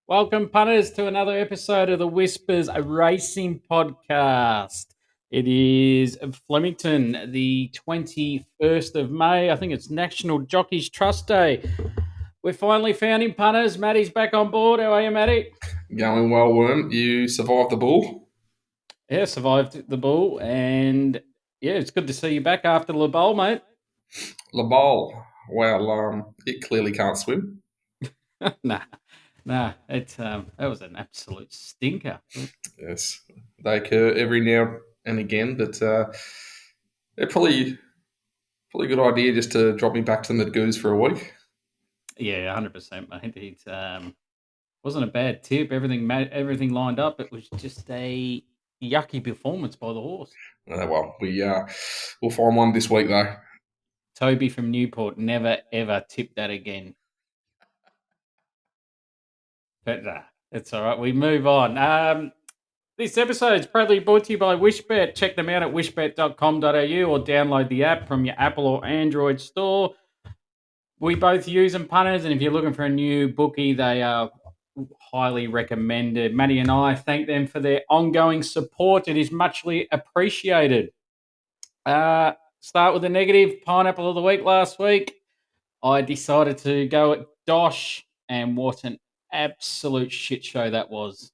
Welcome, punters, to another episode of the Whispers Racing Podcast. It is Flemington, the 21st of May. I think it's National Jockeys Trust Day. We finally found him, punters. Matty's back on board. How are you, Matty? Going well, Worm. You survived the bull. Yeah, survived the bull. And yeah, it's good to see you back after the bowl, mate. La Bowl. Well, it clearly can't swim. Nah, that was an absolute stinker. Yes, they occur every now and again, but they're probably a good idea just to drop me back to the Goose for a week. Yeah, 100%, mate. It wasn't a bad tip. Everything lined up. It was just a yucky performance by the horse. Well, we'll find one this week though. Toby from Newport, never ever tip that again. But it's all right. We move on. This episode is proudly brought to you by Wishbet. Check them out at wishbet.com.au or download the app from your Apple or Android store. We both use them, punters, and if you're looking for a new bookie, they are highly recommended. Matty and I thank them for their ongoing support. It is muchly appreciated. Start with the negative. Pineapple of the week last week. I decided to go at Dosh, and what an absolute shit show that was.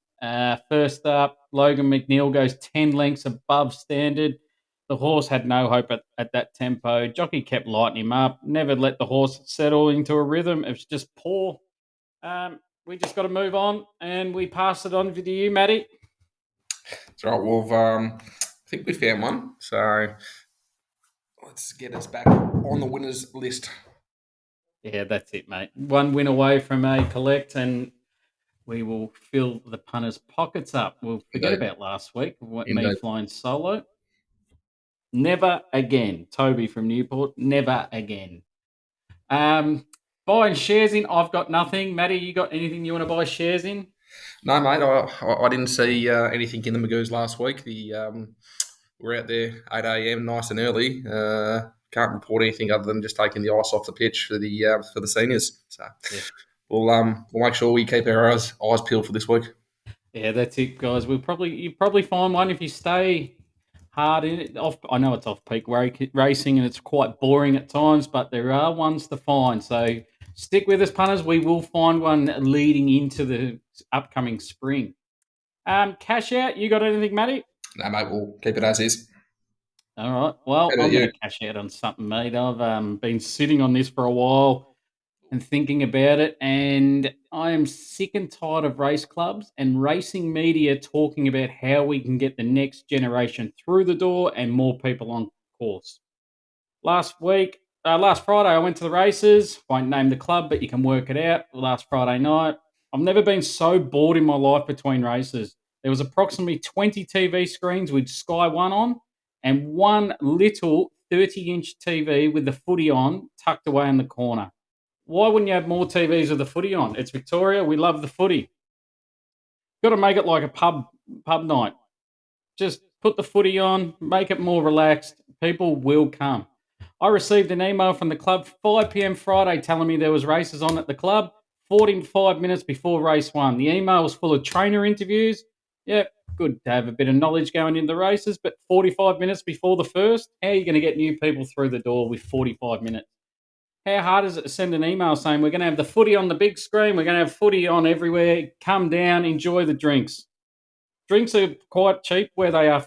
First up, Logan McNeil goes 10 lengths above standard. The horse had no hope at that tempo. Jockey kept lighting him up, never let the horse settle into a rhythm. It was just poor. We just got to move on, and we pass it on to you, Matty. That's right. I think we found one. So let's get us back on the winners list. Yeah, that's it, mate. One win away from a collect, and we will fill the punters' pockets up. We'll forget about last week, me flying solo. Never again. Toby from Newport, never again. Buying shares in, I've got nothing. Matty, you got anything you want to buy shares in? No, mate. I didn't see anything in the Magoos last week. We're out there 8 a.m. nice and early. Can't report anything other than just taking the ice off the pitch for the seniors. So yeah. We'll make sure we keep our eyes peeled for this week. Yeah, that's it, guys. You probably find one if you stay hard in it. I know it's off-peak racing and it's quite boring at times, but there are ones to find. So stick with us, punters. We will find one leading into the upcoming spring. Cash out. You got anything, Matty? No, mate. We'll keep it as is. All right. Well, I'm going to cash out on something, mate. I've been sitting on this for a while and thinking about it, and I am sick and tired of race clubs and racing media talking about how we can get the next generation through the door and more people on course. Last Friday, I went to the races. Won't name the club, but you can work it out. Last Friday night, I've never been so bored in my life between races. There was approximately 20 TV screens with Sky One on and one little 30-inch TV with the footy on tucked away in the corner. Why wouldn't you have more TVs with the footy on? It's Victoria. We love the footy. Got to make it like a pub night. Just put the footy on, make it more relaxed. People will come. I received an email from the club 5 p.m. Friday telling me there was races on at the club 45 minutes before race one. The email was full of trainer interviews. Yep, good to have a bit of knowledge going into the races, but 45 minutes before the first, how are you going to get new people through the door with 45 minutes? How hard is it to send an email saying we're going to have the footy on the big screen, we're going to have footy on everywhere, come down, enjoy the drinks. Drinks are quite cheap where they are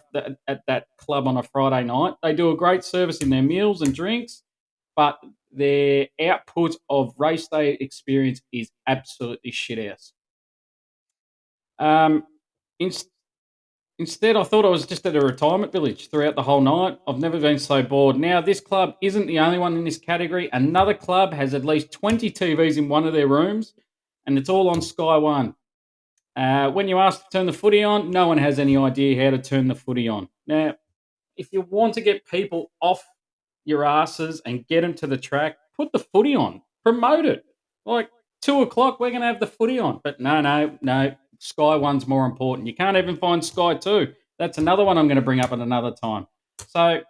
at that club on a Friday night. They do a great service in their meals and drinks, but their output of race day experience is absolutely shit house. Instead, I thought I was just at a retirement village throughout the whole night. I've never been so bored. Now, this club isn't the only one in this category. Another club has at least 20 TVs in one of their rooms, and it's all on Sky One. When you ask to turn the footy on, no one has any idea how to turn the footy on. Now, if you want to get people off your asses and get them to the track, put the footy on. Promote it. Like 2 o'clock, we're going to have the footy on. But no. Sky One's more important. You can't even find Sky 2. That's another one I'm going to bring up at another time. So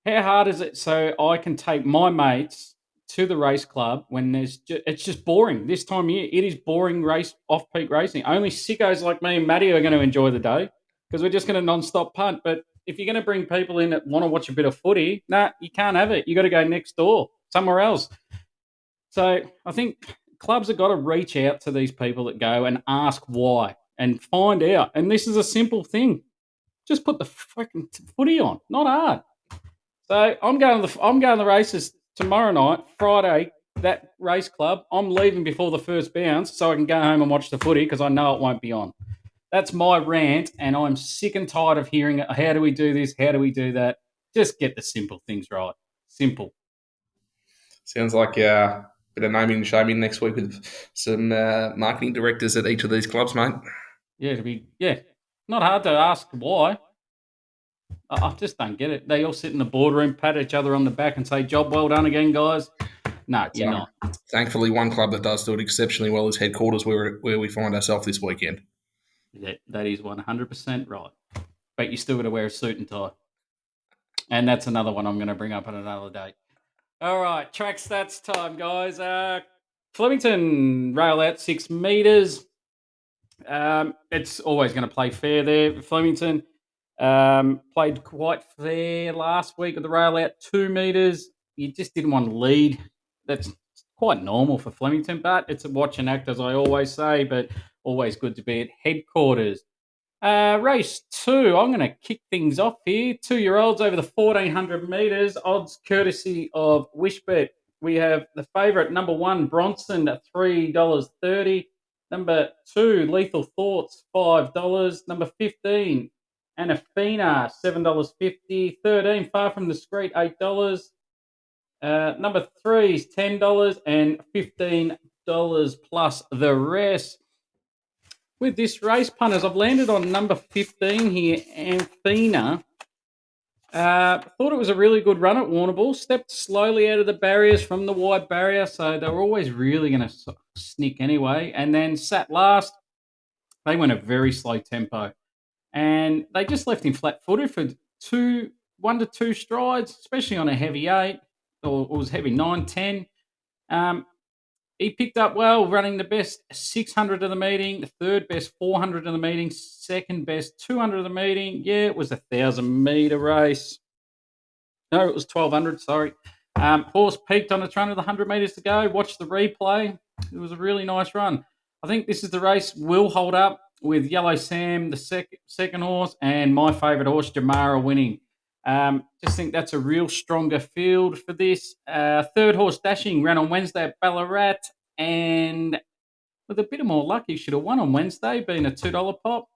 how hard is it so I can take my mates to the race club when it's just boring this time of year. It is boring race off peak racing. Only sickos like me and Matty are going to enjoy the day because we're just going to non-stop punt. But if you're going to bring people in that want to watch a bit of footy, nah, you can't have it. You got to go next door somewhere else. So I think clubs have got to reach out to these people that go and ask why and find out. And this is a simple thing. Just put the freaking footy on. Not hard. So I'm going to the races tomorrow night, Friday. That race club. I'm leaving before the first bounce so I can go home and watch the footy because I know it won't be on. That's my rant, and I'm sick and tired of hearing it. How do we do this? How do we do that? Just get the simple things right. Simple. Sounds like a bit of naming and shaming next week with some marketing directors at each of these clubs, mate. Yeah, not hard to ask why. I just don't get it. They all sit in the boardroom, pat each other on the back, and say, "Job well done again, guys." No, But, you're not. thankfully, one club that does do it exceptionally well is Headquarters, where we find ourselves this weekend. That is 100% right. But you still got to wear a suit and tie. And that's another one I'm going to bring up on another day. All right, track stats time, guys. Flemington rail out 6 metres. It's always going to play fair there. Flemington played quite fair last week with the rail out 2 metres. You just didn't want to lead. That's quite normal for Flemington, but it's a watch and act, as I always say, but always good to be at headquarters. Race 2, I'm going to kick things off here. 2-year-olds over the 1,400 metres, odds courtesy of Wishbet. We have the favourite, number 1, Bronson, at $3.30. Number 2, Lethal Thoughts, $5. Number 15, Anafina, $7.50. 13, Far From Discreet, $8. Number 3 is $10 and $15 plus the rest. With this race, punters, I've landed on number 15 here, Anfina. Thought it was a really good run at Warrnambool. Stepped slowly out of the barriers from the wide barrier, so they were always really going to sneak anyway. And then sat last. They went a very slow tempo. And they just left him flat-footed for 1 to 2 strides, especially on a heavy 8, or it was heavy 9, 10. He picked up well, running the best 600 of the meeting, the third best 400 of the meeting, second best 200 of the meeting. Yeah, it was a 1,000-metre race. No, it was 1,200, sorry. Horse peaked on its run with 100 metres to go. Watch the replay. It was a really nice run. I think this is the race will hold up with Yellow Sam, the second horse, and my favourite horse, Jamara, winning. Just think that's a real stronger field for this. Third horse, Dashing, ran on Wednesday at Ballarat, and with a bit of more luck, he should have won on Wednesday, being a $2 pop.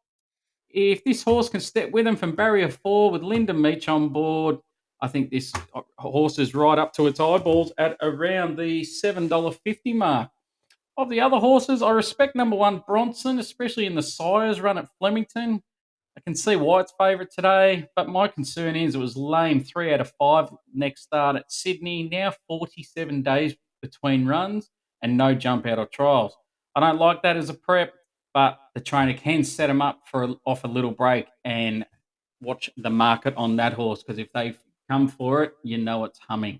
If this horse can step with him from barrier 4 with Lyndon Meach on board, I think this horse is right up to its eyeballs at around the $7.50 mark. Of the other horses, I respect number 1, Bronson, especially in the sires run at Flemington. I can see why it's favourite today, but my concern is it was lame 3 out of 5 next start at Sydney. Now 47 days between runs and no jump out of trials. I don't like that as a prep, but the trainer can set him up off a little break and watch the market on that horse, because if they come for it, you know it's humming.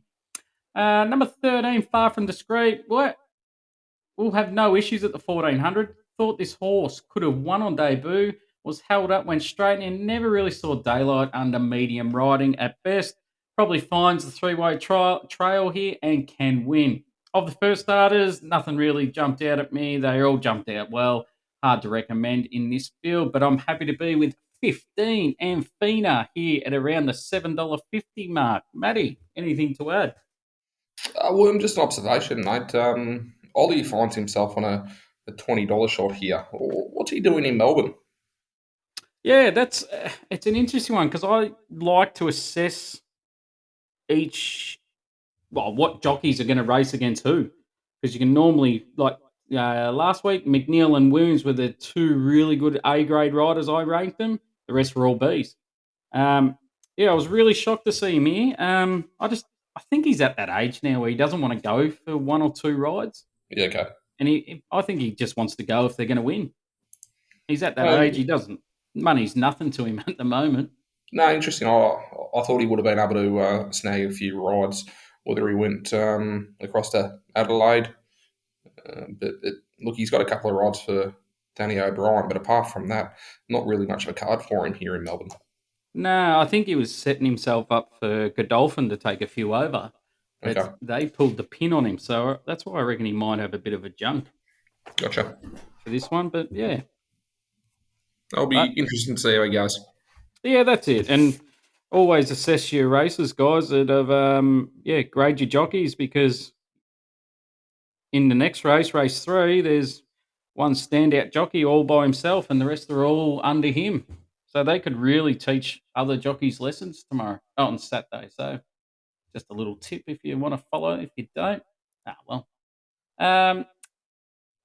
Number 13, Far From Discreet. We'll have no issues at the 1,400. Thought this horse could have won on debut. Was held up, went straight and never really saw daylight under medium riding at best. Probably finds the 3-way trail here and can win. Of the first starters, nothing really jumped out at me. They all jumped out well. Hard to recommend in this field, but I'm happy to be with 15 Amphina here at around the $7.50 mark. Matty, anything to add? Well, just an observation, mate. Ollie finds himself on a $20 shot here. What's he doing in Melbourne? Yeah, it's an interesting one because I like to assess what jockeys are going to race against who, because you can normally last week McNeil and Wounds were the 2 really good A grade riders. I ranked them. The rest were all Bs. Yeah, I was really shocked to see him here. I think he's at that age now where he doesn't want to go for 1 or 2 rides, Yeah, okay. and I think he just wants to go if they're going to win. He's at that age. Um, He doesn't. Money's nothing to him at the moment. no, interesting. I thought he would have been able to snag a few rides whether he went across to Adelaide. Look, he's got a couple of rides for Danny O'Brien, but apart from that, not really much of a card for him here in Melbourne. No, I think he was setting himself up for Godolphin to take a few over, but Okay, they pulled the pin on him. So that's why I reckon he might have a bit of a jump gotcha. for this one. But yeah, I'll be but interested to see how he goes. yeah, that's it. And always assess your races, guys. That have grade your jockeys, because in the next race, race 3, there's one standout jockey all by himself, and the rest are all under him. So they could really teach other jockeys lessons tomorrow, on Saturday. So just a little tip if you want to follow. If you don't, well. Um,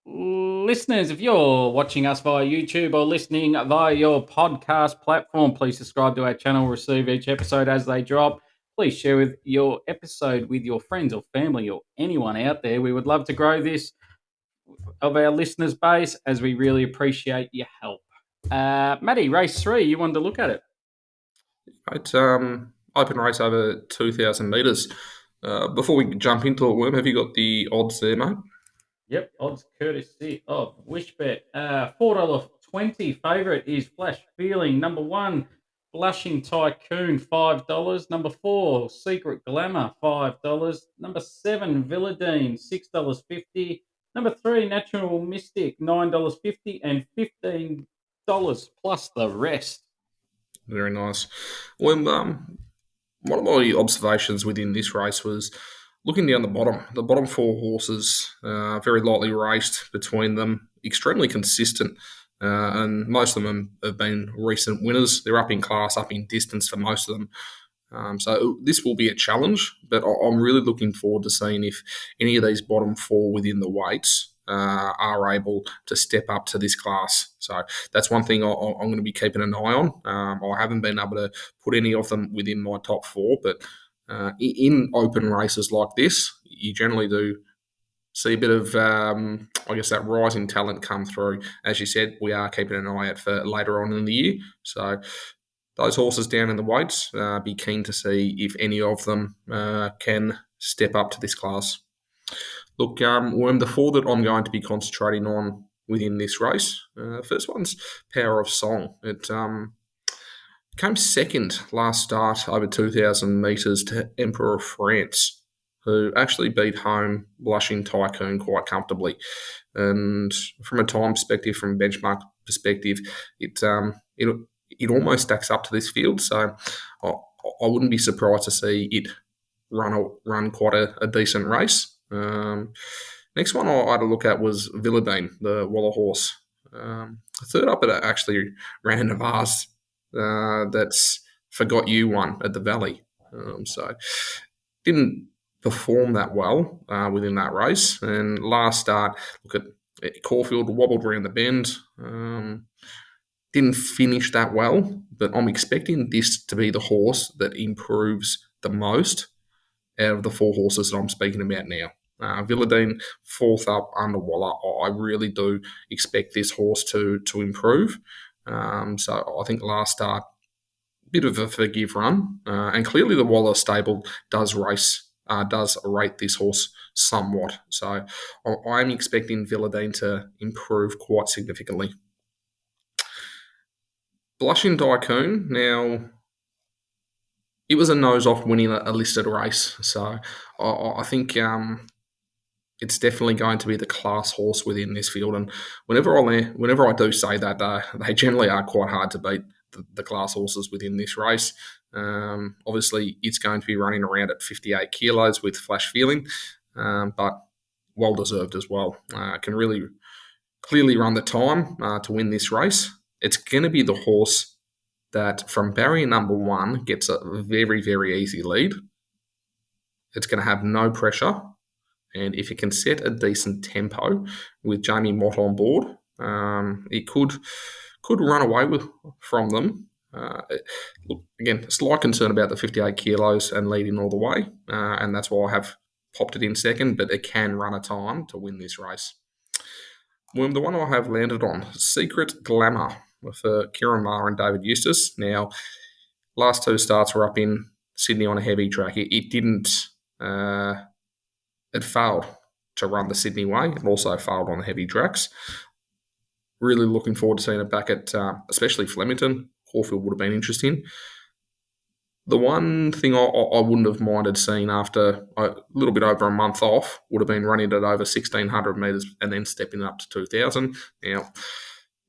Listeners, if you're watching us via YouTube or listening via your podcast platform, please subscribe to our channel, receive each episode as they drop. Please share with your episode with your friends or family or anyone out there. We would love to grow this of our listeners base, as we really appreciate your help. Matty, race 3, you wanted to look at it. Right, open race over 2,000 metres. Before we jump into it, Worm, have you got the odds there, mate? Yep, odds courtesy of Wishbet. $4.20 favourite is Flash Feeling. Number 1, Blushing Tycoon, $5. Number 4, Secret Glamour, $5. Number 7, Villadine, $6.50. Number 3, Natural Mystic, $9.50, and $15 plus the rest. Very nice. Well, one of my observations within this race was looking down the bottom four horses, very lightly raced between them, extremely consistent, and most of them have been recent winners. They're up in class, up in distance for most of them. So this will be a challenge, but I'm really looking forward to seeing if any of these bottom four within the weights are able to step up to this class. So that's one thing I'm going to be keeping an eye on. I haven't been able to put any of them within my top four, but in open races like this, you generally do see a bit of, that rising talent come through. As you said, we are keeping an eye out for later on in the year. So those horses down in the weights, be keen to see if any of them can step up to this class. Look, Worm, the four that I'm going to be concentrating on within this race, first one's Power of Song. It came second last start over 2,000 metres to Emperor of France, who actually beat home Blushing Tycoon quite comfortably. And from a time perspective, from a benchmark perspective, it almost stacks up to this field. So I wouldn't be surprised to see it run quite a decent race. Next one I had a look at was Villadine, the Waller horse. Third up, it actually ran in a vase that's Forgot You won at the Valley. So didn't perform that well within that race. And last start, look at Caulfield, wobbled around the bend. Didn't finish that well, but I'm expecting this to be the horse that improves the most out of the four horses that I'm speaking about now. Villadine, fourth up under Waller. I really do expect this horse to improve. So I think last start, bit of a forgive run, and clearly the Waller stable does rate this horse somewhat. So I'm expecting Villadine to improve quite significantly. Blushing Tycoon, now it was a nose off winning a listed race, so I think it's definitely going to be the class horse within this field. And whenever I do say that, they generally are quite hard to beat, the class horses within this race. Obviously, it's going to be running around at 58 kilos with Flash Feeling, but well deserved as well. Can really clearly run the time to win this race. It's going to be the horse that from barrier number 1 gets a very, very easy lead. It's going to have no pressure. And if it can set a decent tempo with Jamie Mott on board, it could run away from them. Look, again, a slight concern about the 58 kilos and leading all the way, and that's why I have popped it in second, but it can run a time to win this race. Well, the one I have landed on, Secret Glamour, with Kieran Maher and David Eustace. Now, last two starts were up in Sydney on a heavy track. It didn't Uh, it failed to run the Sydney way. It also failed on the heavy tracks. Really looking forward to seeing it back at, especially Flemington. Caulfield would have been interesting. The one thing I wouldn't have minded seeing after a little bit over a month off would have been running it at over 1,600 metres and then stepping it up to 2,000. Now,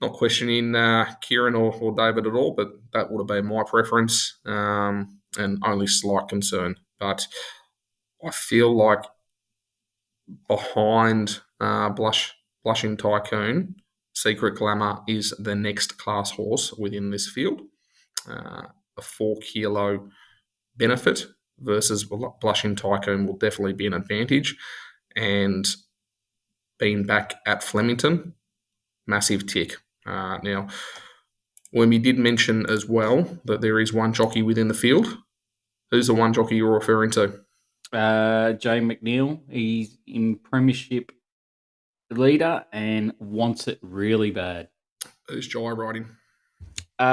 not questioning Kieran or David at all, but that would have been my preference and only slight concern. But I feel like behind Blushing Tycoon, Secret Glamour is the next class horse within this field. A 4 kilo benefit versus Blushing Tycoon will definitely be an advantage. And being back at Flemington, massive tick. Now, when we did mention as well that there is one jockey within the field, who's the one jockey you're referring to? Jay McNeil. He's in Premiership leader and wants it really bad. Who's Jai riding?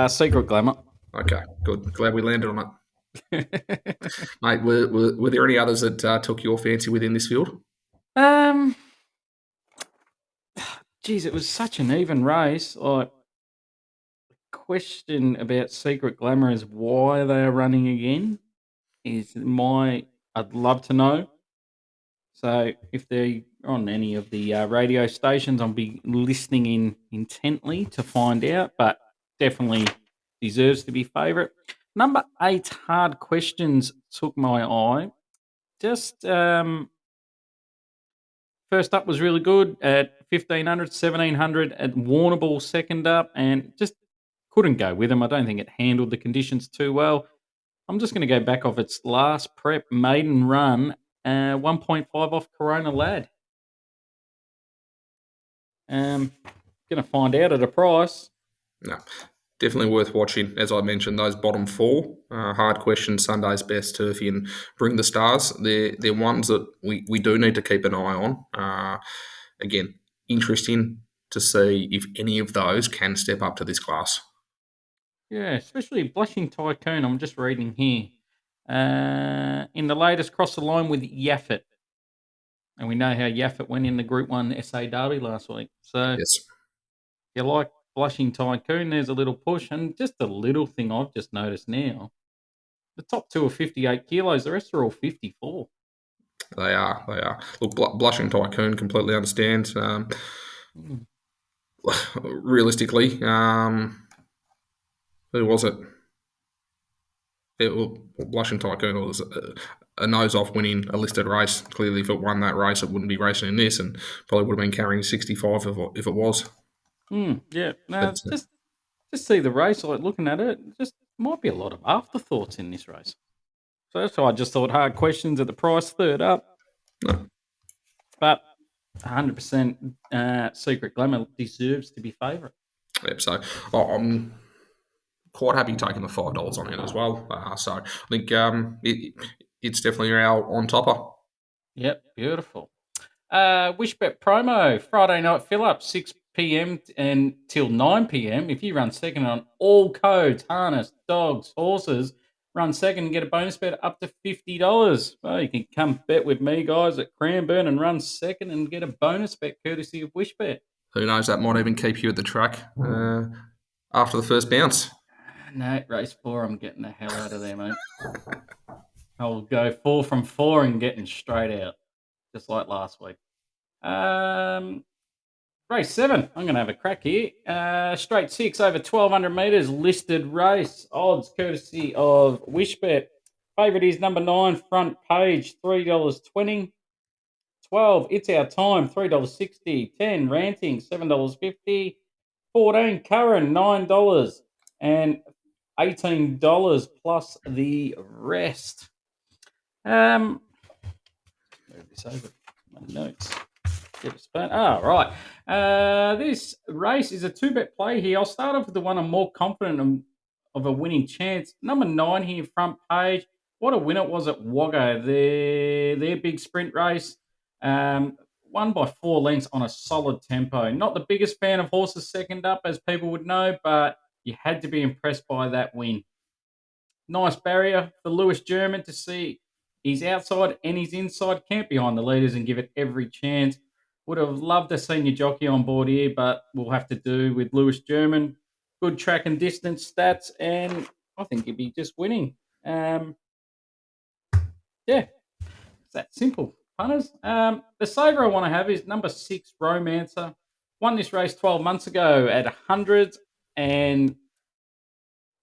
Secret Glamour. Okay, good. Glad we landed on it. Mate, were there any others that took your fancy within this field? Geez, it was such an even race. Like, question about Secret Glamour is why they are running again. I'd love to know. So if they're on any of the radio stations, I'll be listening in intently to find out. But definitely deserves to be favourite. Number 8, Hard Questions, took my eye. Just first up was really good at 1,500, 1,700 at Warrnambool second up, and just couldn't go with him. I don't think it handled the conditions too well. I'm just going to go back off its last prep maiden run, 1.5 off Corona Lad. Going to find out at a price. No, definitely worth watching. As I mentioned, those bottom 4, Hard Questions, Sunday's Best, Turfy, and Bring the Stars, they're ones that we do need to keep an eye on. Again, interesting to see if any of those can step up to this class. Yeah, especially Blushing Tycoon. I'm just reading here. In the latest, crossed the line with Yaffet. And we know how Yaffet went in the Group 1 SA Derby last week. So Yes. if you like Blushing Tycoon, there's a little push. And just a little thing I've just noticed now. The top 2 are 58 kilos. The rest are all 54. They are. Look, Blushing Tycoon, completely understand. Realistically, who was it? Blushing Tycoon was a nose-off winning a listed race. Clearly, if it won that race, it wouldn't be racing in this and probably would have been carrying 65 if it was. Yeah. Now, just see the race, like looking at it, just might be a lot of afterthoughts in this race. So that's why I just thought Hard Questions at the price, third up. No. But 100% Secret Glamour deserves to be favourite. Yep, so I'm quite happy taking the $5 on it as well. So I think it's definitely our on topper. Yep, beautiful. Wishbet promo, Friday night fill up, 6 p.m. until 9 p.m. If you run second on all codes, harness, dogs, horses, run second and get a bonus bet up to $50. Well, you can come bet with me, guys, at Cranbourne and run second and get a bonus bet courtesy of Wishbet. Who knows, that might even keep you at the track after the first bounce. No, race 4, I'm getting the hell out of there, mate. I'll go 4 from 4 and getting straight out, just like last week. Race 7, I'm going to have a crack here. Straight 6 over 1,200 metres, listed race. Odds courtesy of Wishbet. Favourite is number 9, Front Page, $3.20. 12, It's Our Time, $3.60. 10, Ranting, $7.50. 14, Curran, $9. And $18 plus the rest. Move this over my notes. Get a spin. Right. This race is a 2-bet play here. I'll start off with the one I'm more confident of a winning chance. Number 9 here, Front Page. What a win it was at Wagga. Their big sprint race. Won by 4 lengths on a solid tempo. Not the biggest fan of horses second up, as people would know, but you had to be impressed by that win. Nice barrier for Lewis German to see He's outside and he's inside camp behind the leaders and give it every chance. Would have loved to seen your jockey on board here, but we'll have to do with Lewis German. Good track and distance stats, and I think he'd be just winning. Yeah, it's that simple. Punters. The saver I want to have is number 6, Romancer. Won this race 12 months ago at hundreds, and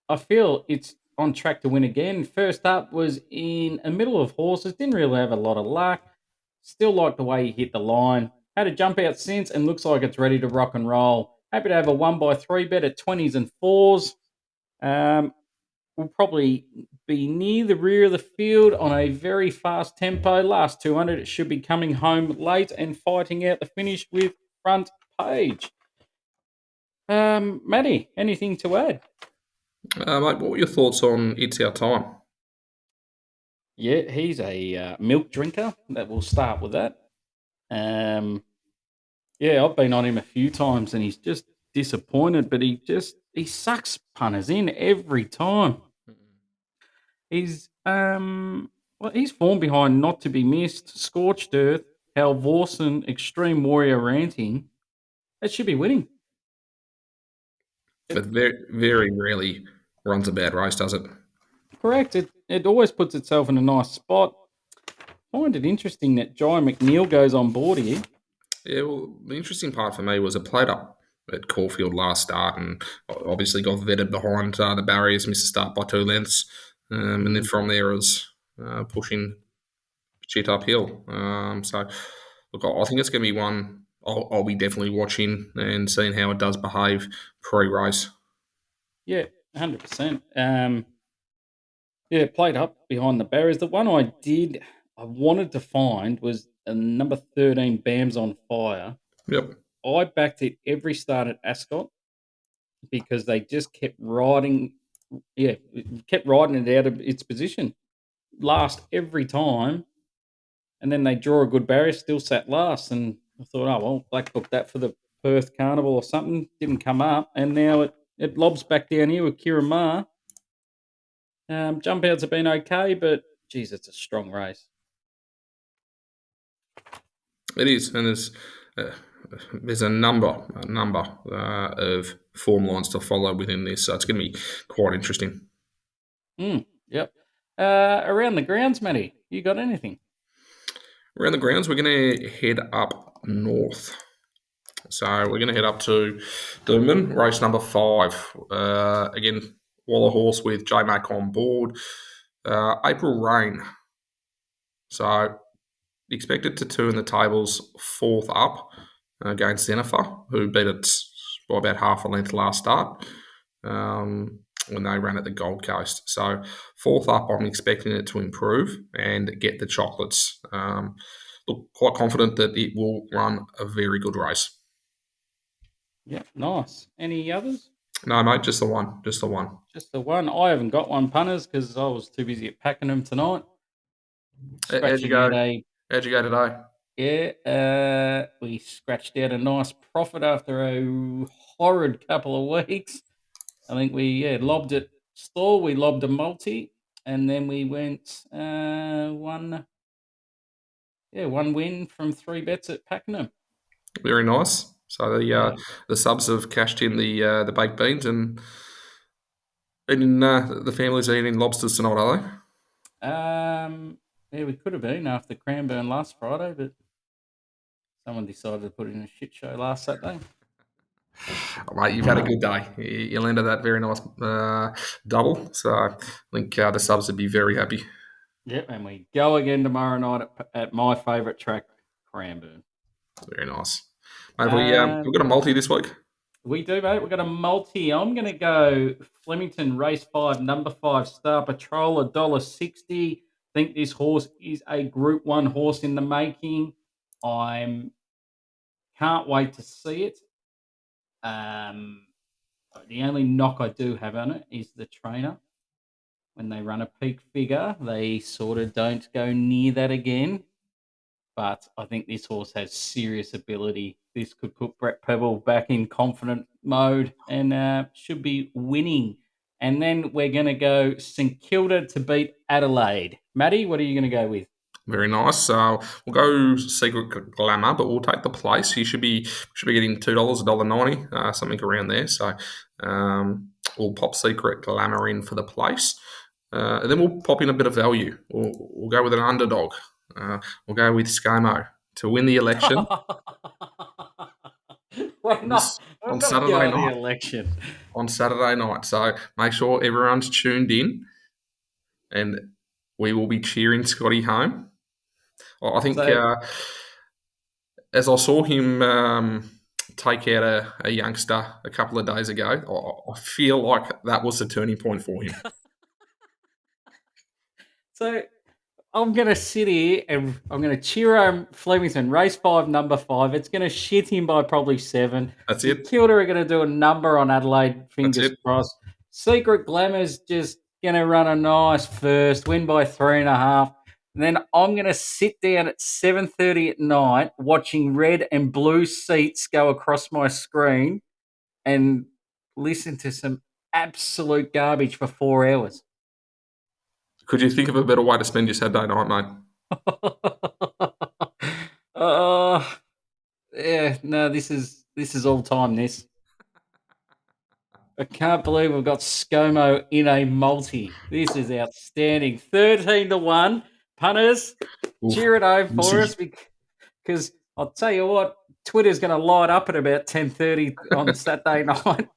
I feel it's on track to win again. First up was in a middle of horses. Didn't really have a lot of luck. Still like the way he hit the line. Had a jump out since and looks like it's ready to rock and roll. Happy to have a 1x3 bet at 20s and 4s. Will probably be near the rear of the field on a very fast tempo. Last 200, it should be coming home late and fighting out the finish with front page. Matty, anything to add? Mate, what were your thoughts on It's Our Time? Yeah, he's a milk drinker. That will start with that. Yeah, I've been on him a few times and he's just disappointed, but he sucks punters in every time. He's he's formed behind Not to Be Missed, Scorched Earth, Halvorsen, Extreme Warrior Ranting. That should be winning. But very, very rarely runs a bad race, does it? Correct. It always puts itself in a nice spot. I find it interesting that Jai McNeil goes on board here. Yeah, well, the interesting part for me was it played up at Caulfield last start and obviously got vetted behind the barriers, missed the start by 2 lengths. And then from there it was pushing shit uphill. So, look, I think it's going to be one I'll be definitely watching and seeing how it does behave pre-race. Yeah, 100%. Yeah, played up behind the barriers. The one I wanted to find was a number 13, Bams on Fire. Yep. I backed it every start at Ascot because they just kept riding it out of its position. Last every time, and then they draw a good barrier, still sat last. And I thought, oh, well, Black booked that for the Perth Carnival or something. Didn't come up, and now it lobs back down here with Kira Ma. Jump outs have been okay, but geez, it's a strong race. It is, and there's a number of form lines to follow within this, so it's going to be quite interesting. Yep. Around the grounds, Matty, you got anything? Around the grounds, we're going to head up north. So we're going to head up to Doomben, race number 5. Again, Waller horse with J-Mac on board. April Rain. So expected to turn the tables 4th up against Jennifer, who beat it by about half a length last start when they ran at the Gold Coast. So 4th up, I'm expecting it to improve and get the chocolates. Look, quite confident that it will run a very good race. Yeah, nice. Any others? No, mate, just the one. Just the one. Just the one. I haven't got one, punters, because I was too busy at packing them tonight. How'd you go? How'd you go today? Yeah, we scratched out a nice profit after a horrid couple of weeks. I think we lobbed it stall, we lobbed a multi, and then we went one win from 3 bets at Pakenham. Very nice. So the subs have cashed in the baked beans and the family's eating lobsters tonight, are they? We could have been after Cranbourne last Friday, but someone decided to put in a shit show last Saturday. Mate, you've had a good day. You landed that very nice double, so I think the subs would be very happy. Yep, and we go again tomorrow night at my favourite track, Cranbourne. Very nice. Mate, we've got a multi this week. We do, mate. We've got a multi. I'm going to go Flemington race 5, number 5, Star Patrol, $1.60. I think this horse is a Group 1 horse in the making. Can't wait to see it. The only knock I do have on it is the trainer. When they run a peak figure, they sort of don't go near that again. But I think this horse has serious ability. This could put Brett Pebble back in confident mode and should be winning. And then we're going to go St Kilda to beat Adelaide. Matty, what are you going to go with? Very nice. So we'll go Secret Glamour, but we'll take the place. You should be getting $2, $1.90, something around there. So we'll pop Secret Glamour in for the place, and then we'll pop in a bit of value. We'll go with an underdog. We'll go with ScoMo to win the election we're on, not, this, we're on not Saturday going the night. election. On Saturday night. So make sure everyone's tuned in, and we will be cheering Scotty home. I think So, as I saw him take out a youngster a couple of days ago, I feel like that was the turning point for him. so I'm going to sit here and I'm going to cheer on Flemington, race 5, number 5. It's going to shit him by probably 7. That's St it. Kilda are going to do a number on Adelaide, That's fingers it. crossed. Secret Glamour's just going to run a nice first, win by 3.5. And then I'm going to sit down at 7:30 at night watching red and blue seats go across my screen and listen to some absolute garbage for 4 hours. Could you think of a better way to spend your Saturday night, mate? uh, yeah, no, this is all time. This I can't believe we've got ScoMo in a multi. This is outstanding. 13-1 punters. Oof, Cheer it home for easy. us because I'll tell you what, Twitter's going to light up at about 10:30 on Saturday night.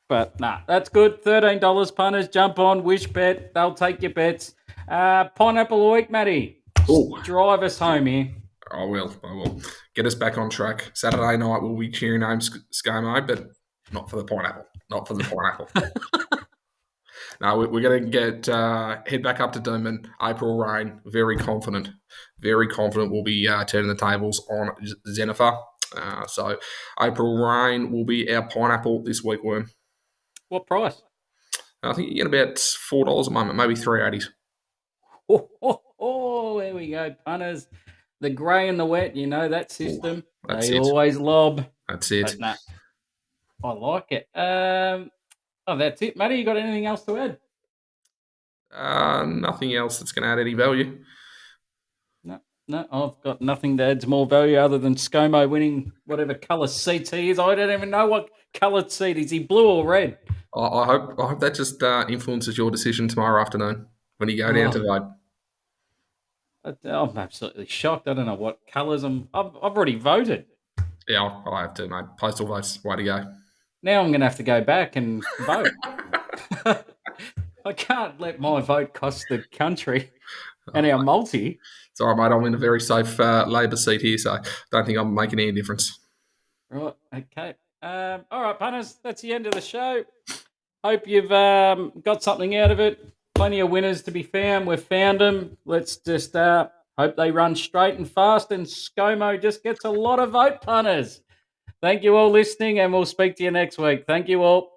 But nah, that's good. $13 punters. Jump on, wish bet. They'll take your bets. Pineapple a week, Matty. Oh, Drive us home here. I will. I will. Get us back on track. Saturday night we'll be cheering home ScoMo, but not for the pineapple. Not for the pineapple. No, we're going to get head back up to Doomben. April rain. Very confident. Very confident we'll be turning the tables on Xenifer. So April rain will be our pineapple this week, Worm. What price? I think you get about $4 a moment, maybe $3.80. There we go, punters. The grey and the wet, you know that system. That's They it. always lob. That's it. But nah, I like it. That's it, Matty. You got anything else to add? Nothing else that's going to add any value. No, I've got nothing to add to more value other than ScoMo winning whatever colour seat he is. I don't even know what coloured seat is. He blue or red? I hope that just influences your decision tomorrow afternoon when you go down to vote. I'm absolutely shocked. I don't know what colours I've already voted. Yeah, I have to, mate. Postal votes, way to go. Now I'm going to have to go back and vote. I can't let my vote cost the country and our multi. It's all right, mate. I'm in a very safe Labor seat here, so don't think I'm making any difference. Right, okay. All right, punters, that's the end of the show. Hope you've got something out of it. Plenty of winners to be found. We've found them. Let's just hope they run straight and fast and ScoMo just gets a lot of vote, punters. Thank you all listening, and we'll speak to you next week. Thank you all.